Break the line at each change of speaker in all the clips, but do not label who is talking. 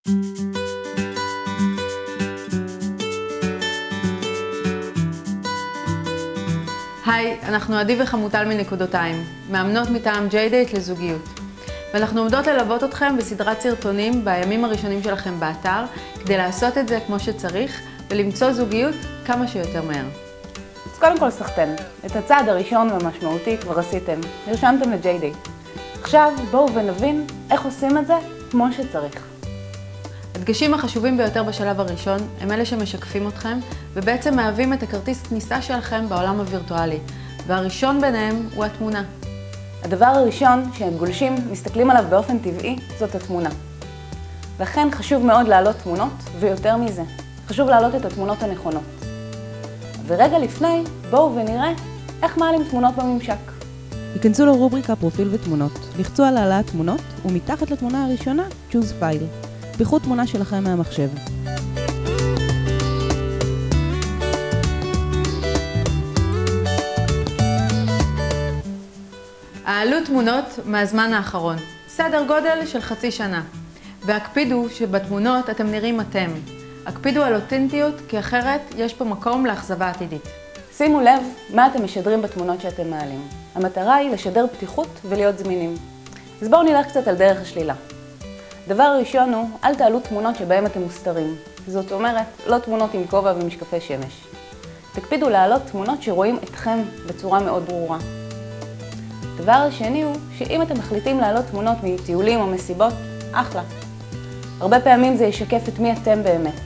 היי, אנחנו עדי וחמוטל מנקודותיים, מאמנות מטעם ג'יי-דייט לזוגיות. ואנחנו עומדות ללוות אתכם בסדרת סרטונים בימים הראשונים שלכם באתר, כדי לעשות את זה כמו שצריך ולמצוא זוגיות כמה שיותר מהר.
אז קודם כל סחטן, את הצעד הראשון והמשמעותי כבר עשיתם, נרשמתם לג'יי-דייט. עכשיו בואו ונבין איך עושים את זה כמו שצריך.
הדגשים החשובים ביותר בשלב הראשון הם אלה שמשקפים אתכם ובעצם מהווים את הכרטיס כניסה שלכם בעולם הווירטואלי, והראשון ביניהם הוא התמונה.
הדבר הראשון שהגולשים מסתכלים עליו באופן טבעי זאת התמונה. לכן חשוב מאוד להעלות תמונות, ויותר מזה, חשוב להעלות את התמונות הנכונות. ורגע לפני, בואו ונראה איך מעלים תמונות בממשק.
היכנסו לרובריקה פרופיל ותמונות, לחצו על העלאת תמונות, ומתחת לתמונה הראשונה, choose file. פיחו תמונה שלכם מהמחשב.
העלו תמונות מהזמן האחרון, סדר גודל של חצי שנה. והקפידו שבתמונות אתם נראים אתם. הקפידו על אותנטיות, כי אחרת יש פה מקום לאכזבה עתידית.
שימו לב מה אתם משדרים בתמונות שאתם מעלים. המטרה היא לשדר פתיחות ולהיות זמינים. אז בואו נלך קצת על דרך השלילה. דבר ראשון הוא, אל תעלו תמונות שבהם אתם מוסתרים. זאת אומרת, לא תמונות עם כובע ומשקפי שמש. תקפידו להעלות תמונות שרואים אתכם בצורה מאוד ברורה. דבר השני הוא, שאם אתם מחליטים להעלות תמונות מטיולים או מסיבות, אחלה. הרבה פעמים זה ישקף את מי אתם באמת.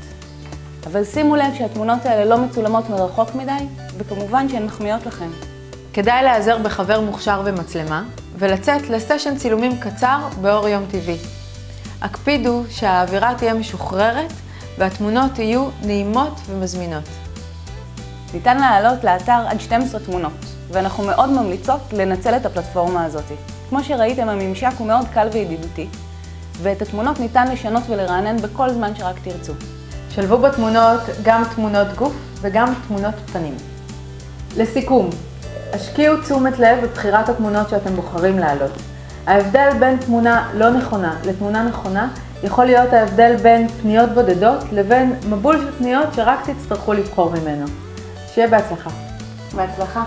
אבל שימו לב שהתמונות האלה לא מצולמות מרחוק מדי, וכמובן שהן מחמיאות לכם.
כדאי להיעזר בחבר מוכשר ומצלמה, ולצאת לסשן צילומים קצר באור יום טבעי. הקפידו שהאווירה תהיה משוחררת, והתמונות יהיו נעימות ומזמינות.
ניתן להעלות לאתר עד 12 תמונות, ואנחנו מאוד ממליצות לנצל את הפלטפורמה הזאת. כמו שראיתם, הממשק הוא מאוד קל וידידותי, ואת התמונות ניתן לשנות ולרענן בכל זמן שרק תרצו.
שלבו בתמונות גם תמונות גוף וגם תמונות פנים. לסיכום, השקיעו תשומת לב בבחירת התמונות שאתם בוחרים להעלות. ההבדל בין תמונה לא נכונה לתמונה נכונה יכול להיות ההבדל בין פניות בודדות לבין מבול של פניות שרק תצטרכו לבחור ממנו. שיהיה בהצלחה.
בהצלחה.